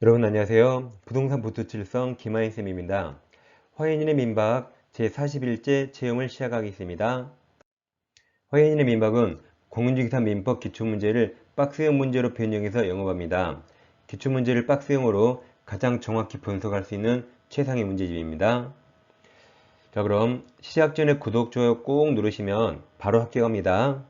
여러분 안녕하세요. 부동산 부투칠성 김하인쌤입니다. 화해인의 민박 제41제 채용을 시작하겠습니다. 화해인의 민박은 공인중개사 민법 기출문제를 박스형 문제로 변형해서 영업합니다. 기출문제를 박스형으로 가장 정확히 분석할 수 있는 최상의 문제집입니다. 자, 그럼 시작 전에 구독, 좋아요 꼭 누르시면 바로 합격합니다.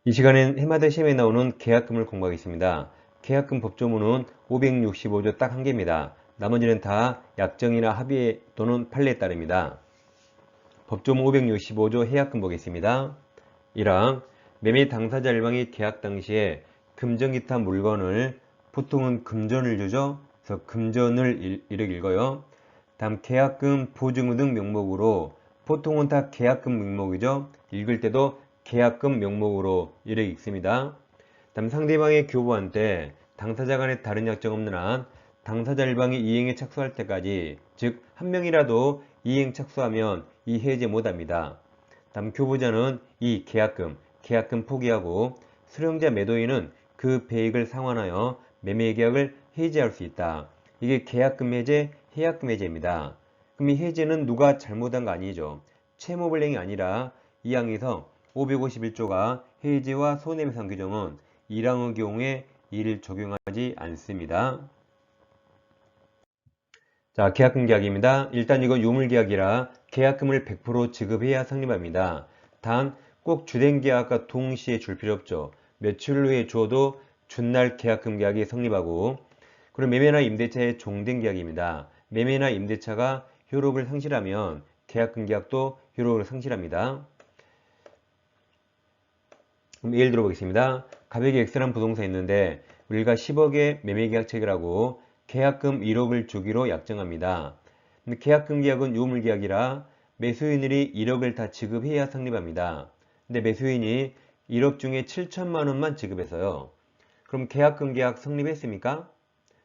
이 시간엔 해마다 시험에 나오는 계약금을 공부하겠습니다. 계약금 법조문은 565조 딱 한 개입니다. 나머지는 다 약정이나 합의 또는 판례에 따릅니다. 법조문 565조 해약금 보겠습니다. 1항 매매 당사자 일방이 계약 당시에 금전 기타 물건을 보통은 금전을 주죠. 그래서 금전을 이렇게 읽어요. 다음 계약금, 보증금 등 명목으로 보통은 다 계약금 명목이죠. 읽을 때도 계약금 명목으로 이렇게 읽습니다. 다음 상대방의 교부한테 당사자 간에 다른 약정 없는 한 당사자 일방이 이행에 착수할 때까지, 즉 한 명이라도 이행 착수하면 이 해제 못합니다. 다음 교부자는 이 계약금 포기하고 수령자 매도인은 그 배액을 상환하여 매매 계약을 해지할 수 있다. 이게 계약금 해제, 해약금 해제입니다. 그럼 이 해제는 누가 잘못한 거 아니죠. 채무불이행이 아니라 이 항에서 551조가 해지와 손해배상 규정은 1항의 경우에 이를 적용하지 않습니다. 자, 계약금 계약입니다. 일단 이건 유물계약이라 계약금을 100% 지급해야 성립합니다. 단 꼭 주된 계약과 동시에 줄 필요 없죠. 며칠 후에 줘도 준날 계약금 계약이 성립하고, 그리고 매매나 임대차의 종된 계약입니다. 매매나 임대차가 효력을 상실하면 계약금 계약도 효력을 상실합니다. 그럼 예를 들어보겠습니다. 가격이 X라는 부동산이 있는데 우리가 10억의 매매계약 체결하고 계약금 1억을 주기로 약정합니다. 근데 계약금 계약은 유물계약이라 매수인들이 1억을 다 지급해야 성립합니다. 근데 매수인이 1억 중에 7천만 원만 지급해서요. 그럼 계약금 계약 성립했습니까?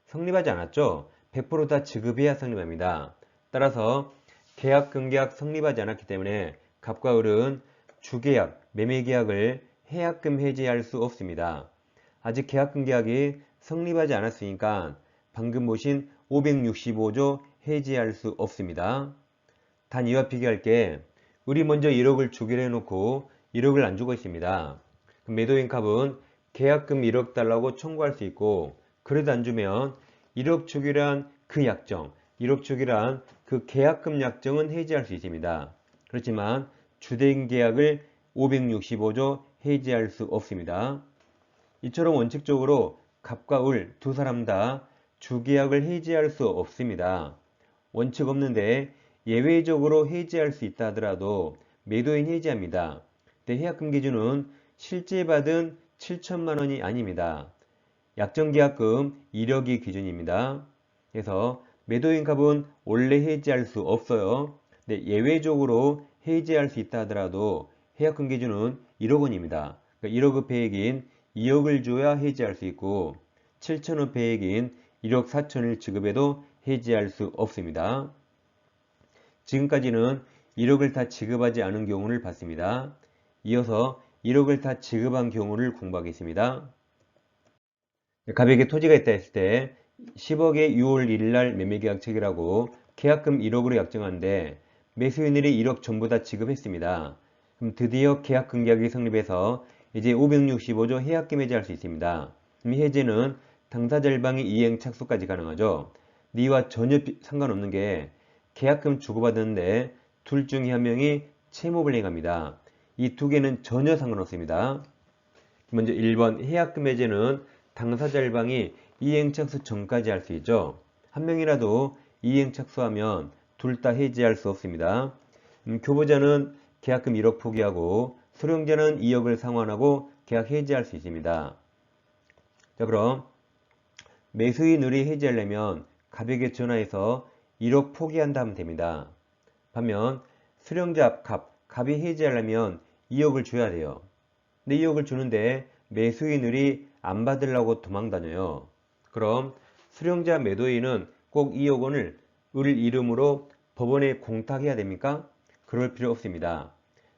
성립하지 않았죠? 100% 다 지급해야 성립합니다. 따라서 계약금 계약 성립하지 않았기 때문에 갑과 을은 주계약, 매매계약을 해약금 해지할 수 없습니다. 아직 계약금 계약이 성립하지 않았으니까 방금 보신 565조 해지할 수 없습니다. 단 이와 비교할 게 우리 먼저 1억을 주기로 해놓고 1억을 안 주고 있습니다. 매도인 값은 계약금 1억 달라고 청구할 수 있고, 그래도 안 주면 1억 주기로 한 그 약정, 1억 주기로 한 그 계약금 약정은 해지할 수 있습니다. 그렇지만 주된 계약을 565조 해지할 수 없습니다. 이처럼 원칙적으로 갑과 을 두 사람 다 주계약을 해지할 수 없습니다. 원칙 없는데 예외적으로 해지할 수 있다 하더라도 매도인 해지합니다. 해약금 기준은 실제 받은 7천만 원이 아닙니다. 약정계약금 1억이 기준입니다. 그래서 매도인 값은 원래 해지할 수 없어요. 예외적으로 해지할 수 있다 하더라도 해약금 기준은 1억 원입니다. 그러니까 1억의 배액인 2억을 줘야 해지할 수 있고 7천억 배액인 1억 4천을 지급해도 해지할 수 없습니다. 지금까지는 1억을 다 지급하지 않은 경우를 봤습니다. 이어서 1억을 다 지급한 경우를 공부하겠습니다. 갑에게 토지가 있다 했을 때 10억에 6월 1일 날 매매계약 체결하고 계약금 1억으로 약정하는데 매수인들이 1억 전부 다 지급했습니다. 그럼 드디어 계약금 계약이 성립해서 이제 565조 해약금 해지할 수 있습니다. 이 해지는 당사자 일방이 이행 착수까지 가능하죠. 니와 전혀 상관없는 게 계약금 주고받았는데 둘 중에 한 명이 채무불이행합니다. 이 두 개는 전혀 상관없습니다. 먼저 1번 해약금 해제는 당사자 일방이 이행 착수 전까지 할 수 있죠. 한 명이라도 이행 착수하면 둘 다 해지할 수 없습니다. 교부자는 계약금 1억 포기하고 수령자는 2억을 상환하고 계약 해지할 수 있습니다. 자, 그럼 매수인을이 해지하려면 갑에게 전화해서 1억 포기한다 하면 됩니다. 반면 수령자 갑이 해지하려면 2억을 줘야 돼요. 근데 2억을 주는데 매수인을이 안 받으려고 도망다녀요. 그럼 수령자 매도인은 꼭 2억 원을 을 이름으로 법원에 공탁해야 됩니까? 그럴 필요 없습니다.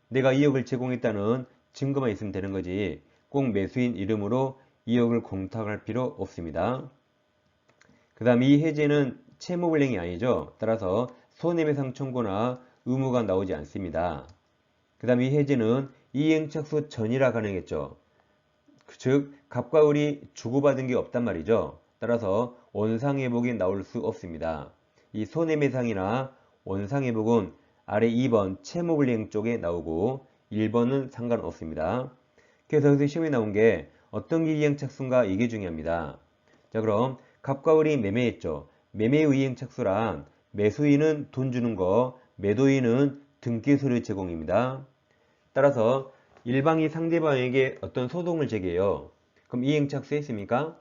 내가 2억을 제공했다는 증거만 있으면 되는 거지 꼭 매수인 이름으로 2억을 공탁할 필요 없습니다. 그 다음 이 해제는 채무불이행이 아니죠. 따라서 손해배상 청구나 의무가 나오지 않습니다. 그 다음 이 해제는 이행착수 전이라 가능했죠. 즉 갑과 을이 주고받은 게 없단 말이죠. 따라서 원상회복이 나올 수 없습니다. 이 손해배상이나 원상회복은 아래 2번 채무불이행 쪽에 나오고 1번은 상관없습니다. 그래서 여기서 시험에 나온 게 어떤 게 이행착수인가 이게 중요합니다. 자, 그럼 갑과 을이 매매했죠. 매매의 이행착수란 매수인은 돈 주는 거, 매도인은 등기소료 제공입니다. 따라서 일방이 상대방에게 어떤 소송을 제기해요. 그럼 이행착수 했습니까?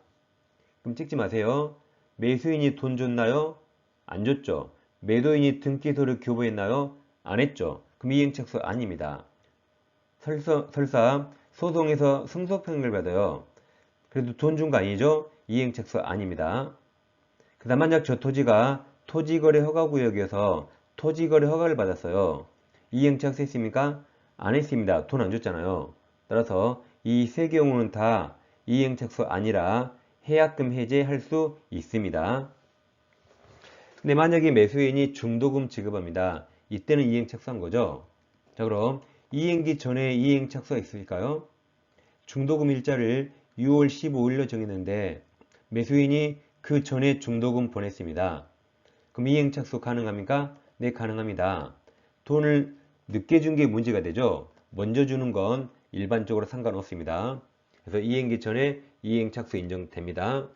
그럼 찍지 마세요. 매수인이 돈 줬나요? 안 줬죠. 매도인이 등기소료 교부했나요? 안 했죠. 그럼 이행착수 아닙니다. 설사 소송에서 승소평을 받아요. 그래도 돈 준 거 아니죠? 이행착수 아닙니다. 그 다음 만약 저 토지가 토지거래 허가구역에서 토지거래 허가를 받았어요. 이행착수 했습니까? 안 했습니다. 돈 안 줬잖아요. 따라서 이 세 경우는 다 이행착수 아니라 해약금 해제할 수 있습니다. 근데 만약에 매수인이 중도금 지급합니다. 이때는 이행착수한 거죠. 자, 그럼 이행기 전에 이행착수가 있을까요? 중도금 일자를 6월 15일로 정했는데 매수인이 그 전에 중도금 보냈습니다. 그럼 이행착수 가능합니까? 네, 가능합니다. 돈을 늦게 준 게 문제가 되죠. 먼저 주는 건 일반적으로 상관없습니다. 그래서 이행기 전에 이행착수 인정됩니다.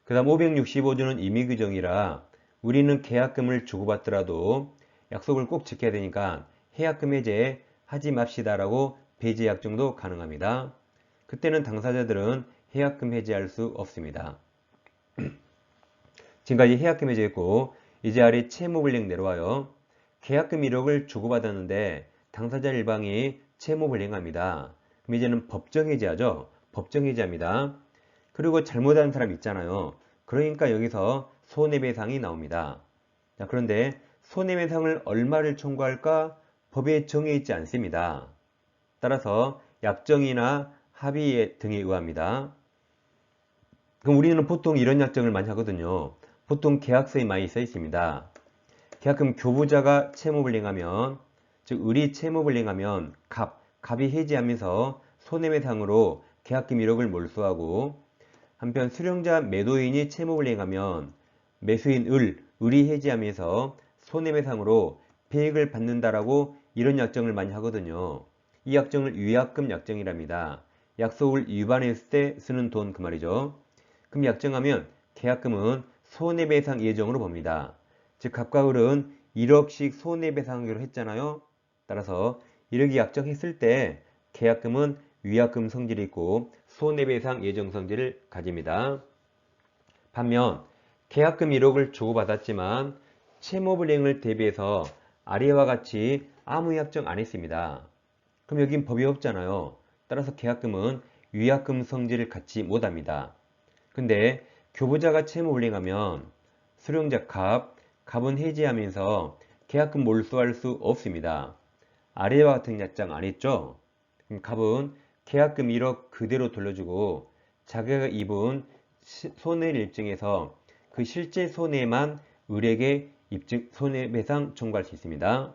그 다음 565조는 임의규정이라 우리는 계약금을 주고받더라도 약속을 꼭 지켜야 되니까 해약금 해제 하지 맙시다라고 배제 약정도 가능합니다. 그때는 당사자들은 해약금 해제할 수 없습니다. 지금까지 해약금 해제했고 이제 아래 채무불이행 내려와요. 계약금 1억을 주고받았는데 당사자 일방이 채무불이행합니다. 그럼 이제는 법정해제하죠. 법정해제합니다. 그리고 잘못한 사람 있잖아요. 그러니까 여기서 손해배상이 나옵니다. 자, 그런데 손해배상을 얼마를 청구할까? 법에 정해 있지 않습니다. 따라서 약정이나 합의 등에 의합니다. 그럼 우리는 보통 이런 약정을 많이 하거든요. 보통 계약서에 많이 써 있습니다. 계약금 교부자가 채무불이행하면, 즉 을이 채무불이행하면 갑이 해지하면서 손해배상으로 계약금 1억을 몰수하고, 한편 수령자 매도인이 채무불이행하면 매수인 을이 해지하면서 손해배상으로 배액을 받는다라고 이런 약정을 많이 하거든요. 이 약정을 위약금 약정이랍니다. 약속을 위반했을 때 쓰는 돈 그 말이죠. 그럼 약정하면 계약금은 손해배상 예정으로 봅니다. 즉 갑과 을은 1억씩 손해배상하기로 했잖아요. 따라서 1억이 약정했을 때 계약금은 위약금 성질이 있고 손해배상 예정 성질을 가집니다. 반면 계약금 1억을 주고받았지만 채무불이행을 대비해서 아래와 같이 아무 약정 안 했습니다. 그럼 여긴 법이 없잖아요. 따라서 계약금은 위약금 성질을 갖지 못합니다. 근데 교부자가 채무불이행하면 수령자 갑은 해지하면서 계약금 몰수할 수 없습니다. 아래와 같은 약정 안 했죠? 그럼 갑은 계약금 1억 그대로 돌려주고 자기가 입은 손해를 입증해서 그 실제 손해만 을에게 손해배상 청구할 수 있습니다.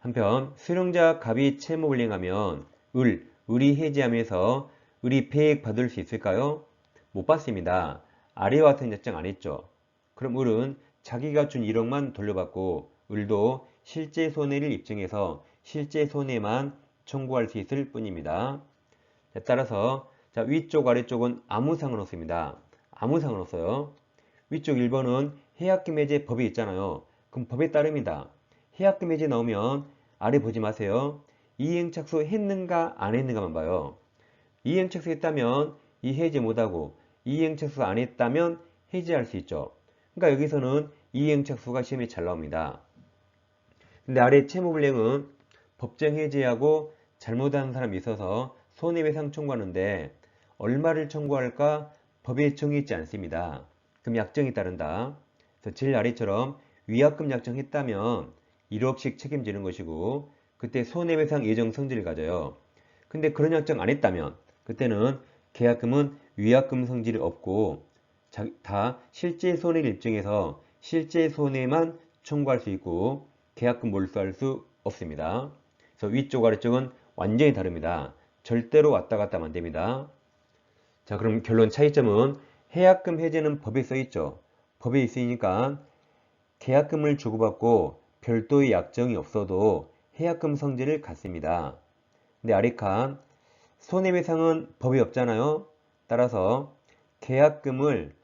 한편 수령자 갑이 채무불이행하면 을이 해지하면서 을이 배액 받을 수 있을까요? 못 받습니다. 아래와 같은 약정 안 했죠. 그럼 을은 자기가 준 1억만 돌려받고 을도 실제 손해를 입증해서 실제 손해만 청구할 수 있을 뿐입니다. 따라서 위쪽 아래쪽은 아무 상관없습니다. 아무 상관없어요. 위쪽 1번은 해약금 해제 법이 있잖아요. 그럼 법에 따릅니다. 해약금 해제 나오면 아래 보지 마세요. 이행착수 했는가 안 했는가만 봐요. 이행착수 했다면 이 해제 못하고 이행착수 안 했다면 해제할 수 있죠. 그러니까 여기서는 이행착수가 시험에 잘 나옵니다. 근데 아래 채무불이행은 법정 해제하고 잘못한 사람이 있어서 손해배상 청구하는데 얼마를 청구할까 법에 정해 있지 않습니다. 그럼 약정이 따른다. 그래서 제일 아래처럼 위약금 약정했다면 1억씩 책임지는 것이고 그때 손해배상 예정 성질을 가져요. 근데 그런 약정 안 했다면 그때는 계약금은 위약금 성질이 없고 다 실제 손해를 입증해서 실제 손해만 청구할 수 있고 계약금 몰수할 수 없습니다. 그래서 위쪽 아래쪽은 완전히 다릅니다. 절대로 왔다 갔다 하면 안 됩니다. 자, 그럼 결론 차이점은 해약금 해제는 법에 써 있죠. 법에 있으니까 계약금을 주고받고 별도의 약정이 없어도 해약금 성질을 갖습니다. 근데 아래 칸 손해배상은 법이 없잖아요. 따라서 계약금을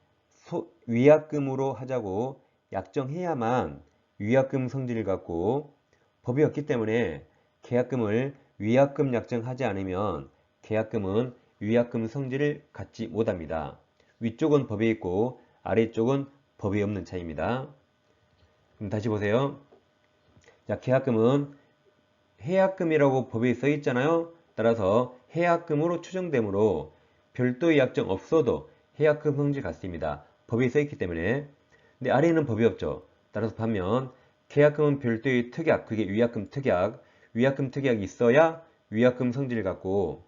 위약금으로 하자고 약정해야만 위약금 성질을 갖고 법이 없기 때문에 계약금을 위약금 약정하지 않으면 계약금은 위약금 성질을 갖지 못합니다. 위쪽은 법이 있고 아래쪽은 법이 없는 차이입니다. 그럼 다시 보세요. 자, 계약금은 해약금이라고 법에 써 있잖아요. 따라서 해약금으로 추정되므로 별도의 약정 없어도 해약금 성질 같습니다. 법에 써 있기 때문에. 근데 아래에는 법이 없죠. 따라서 반면 계약금은 별도의 특약, 그게 위약금 특약, 위약금 특약이 있어야 위약금 성질을 갖고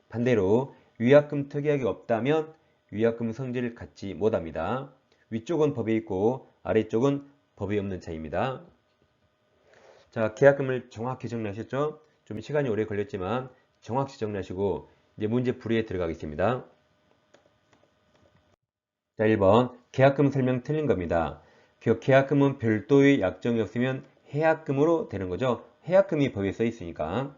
반대로 위약금 특약이 없다면 위약금 성질을 갖지 못합니다. 위쪽은 법이 있고 아래쪽은 법이 없는 차이입니다. 자, 계약금을 정확히 정리하셨죠? 좀 시간이 오래 걸렸지만 정확히 정리하시고 이제 문제 풀이에 들어가겠습니다. 자, 1번 계약금 설명 틀린 겁니다. 계약금은 별도의 약정이 없으면 해약금으로 되는 거죠. 해약금이 법에 써 있으니까.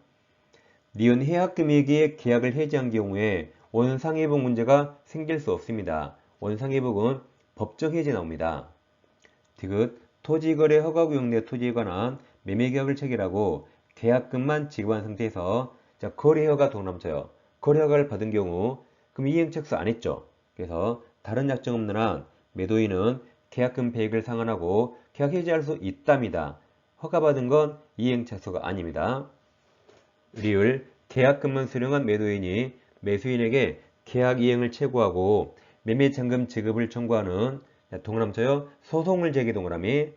니은 해약금액의 계약을 해지한 경우에 원상회복 문제가 생길 수 없습니다. 원상회복은 법적 해지 나옵니다. 디귿 토지거래 허가구역 토지에 관한 매매계약을 체결하고 계약금만 지급한 상태에서 거래허가 동남쳐요. 거래허가를 받은 경우 그럼 이행착수 안 했죠. 그래서 다른 약정 없는 한 매도인은 계약금 배액을 상환하고 계약 해지할 수 있답니다. 허가받은 건 이행착수가 아닙니다. 리을 계약금만 수령한 매도인이 매수인에게 계약 이행을 최고하고 매매잔금 지급을 청구하는 동그라미쳐요. 소송을 제기 동그라미.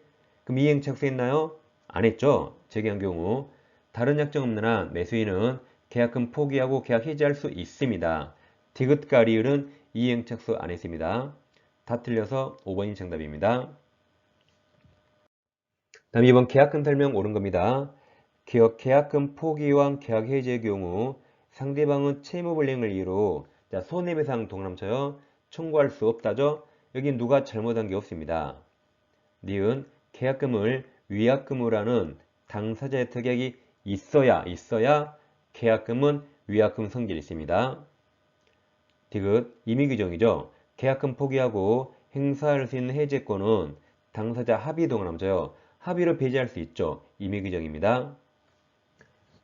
그럼 이행 착수했나요? 안 했죠. 제기한 경우 다른 약정 없는 한 매수인은 계약금 포기하고 계약 해지할 수 있습니다. 디귿과 리을은 이행 착수 안 했습니다. 다 틀려서 5번이 정답입니다. 다음 2번 계약금 설명 옳은 겁니다. 계약금 포기와 계약 해지의 경우 상대방은 채무불이행을 이유로 손해배상 동그라미쳐요. 청구할 수 없다죠. 여기 누가 잘못한 게 없습니다. 니은 계약금을 위약금으로 하는 당사자의 특약이 있어야 계약금은 위약금 성질이 있습니다. 디귿 임의규정이죠. 계약금 포기하고 행사할 수 있는 해제권은 당사자 합의 동그라미쳐요. 합의로 배제할 수 있죠. 임의규정입니다.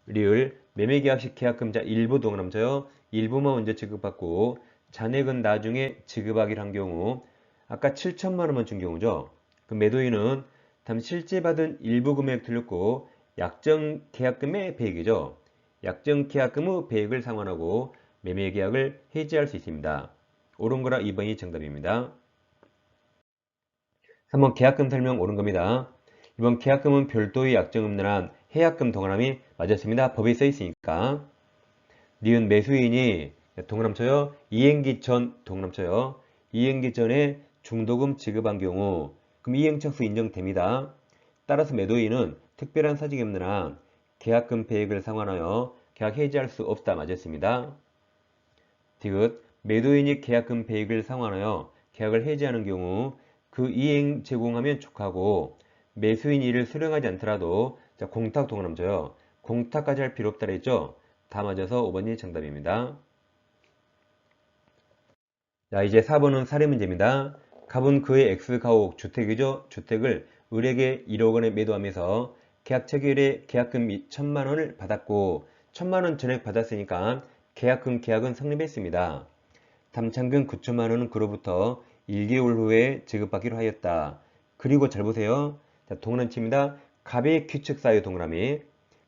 리을 매매계약식 계약금자 일부 동그라미쳐요. 일부만 먼저 지급받고 잔액은 나중에 지급하기로 한 경우 아까 7천만 원만 준 경우죠. 그 매도인은 실제 받은 일부 금액 틀렸고 약정 계약금의 배액이죠. 약정 계약금의 배액을 상환하고 매매 계약을 해지할 수 있습니다. 옳은 거라 2번이 정답입니다. 3번 계약금 설명 옳은 겁니다. 이번 계약금은 별도의 약정 없는 한 해약금 동그라미 맞았습니다. 법에 써 있으니까. 니은 매수인이 동그라미쳐요. 이행기 전 동그라미쳐요. 이행기 전에 중도금 지급한 경우 그럼 이행착수 인정됩니다. 따라서 매도인은 특별한 사정이 없는 한 계약금 배액을 상환하여 계약 해지할 수 없다 맞았습니다. 디귿 매도인이 계약금 배액을 상환하여 계약을 해지하는 경우 그 이행 제공하면 족하고 매수인이 이를 수령하지 않더라도 공탁 동그라미쳐요. 공탁까지 할 필요 없다 그랬죠. 다 맞아서 5번이 정답입니다. 자, 이제 4번은 사례 문제입니다. 갑은 그의 X가옥 주택이죠. 주택을 을에게 1억 원에 매도하면서 계약 체결에 계약금 1천만 원을 받았고 1천만 원 전액 받았으니까 계약은 성립했습니다. 담창금 9천만 원은 그로부터 1개월 후에 지급받기로 하였다. 그리고 잘 보세요. 자, 동그라미칩니다. 갑의 규칙 사유 동그라미.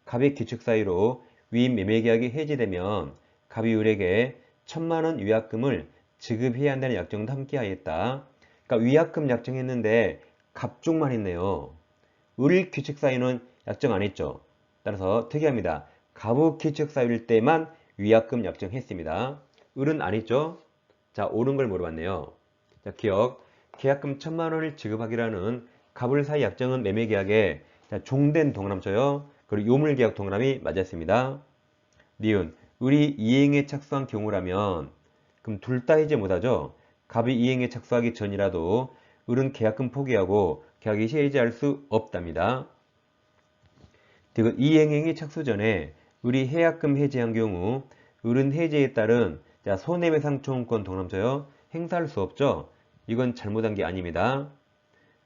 갑의 규칙 사유로 위 매매계약이 해지되면 갑이 을에게 1천만 원 위약금을 지급해야 한다는 약정도 함께 하였다. 그러니까 위약금 약정했는데 갑 쪽만 했네요. 을 규칙 사유는 약정 안 했죠. 따라서 특이합니다. 갑의 규칙 사유일 때만 위약금 약정했습니다. 을은 안 했죠? 자, 옳은 걸 물어봤네요. 자, 기억. 계약금 1,000만 원을 지급하기라는 갑을 사이 약정은 매매계약에 종된 동그라미죠. 그리고 요물계약 동그라미 맞았습니다. 니은. 을이 이행에 착수한 경우라면 그럼 둘 다 해지 못하죠. 갑이 이행에 착수하기 전이라도 을은 계약금 포기하고 계약이 해지할 수 없답니다. 디귿. 이행행위 착수 전에 을이 해약금 해지한 경우 을은 해지에 따른 손해배상 청구권 동그라미쳐요. 행사할 수 없죠. 이건 잘못한 게 아닙니다.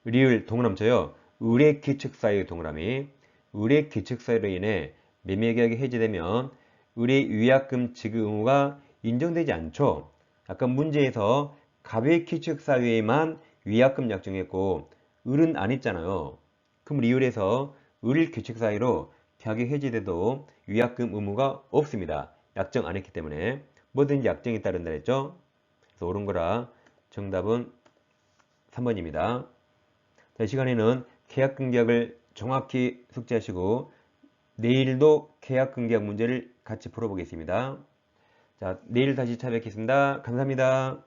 리을 동그라미쳐요. 을의 기측 사유의 동그라미. 을의 기측 사유로 인해 매매계약이 해지되면 을의 위약금 지급 의무가 인정되지 않죠. 아까 문제에서 갑의 기측 사유에만 위약금 약정했고 을은 안 했잖아요. 그럼 리을에서 을 규칙 사유로 계약이 해지돼도 위약금 의무가 없습니다. 약정 안 했기 때문에 뭐든지 약정에 따른다 했죠. 그래서 옳은 거라 정답은 3번입니다. 이 시간에는 계약금계약을 정확히 숙지하시고 내일도 계약금계약 문제를 같이 풀어보겠습니다. 자, 내일 다시 찾아뵙겠습니다. 감사합니다.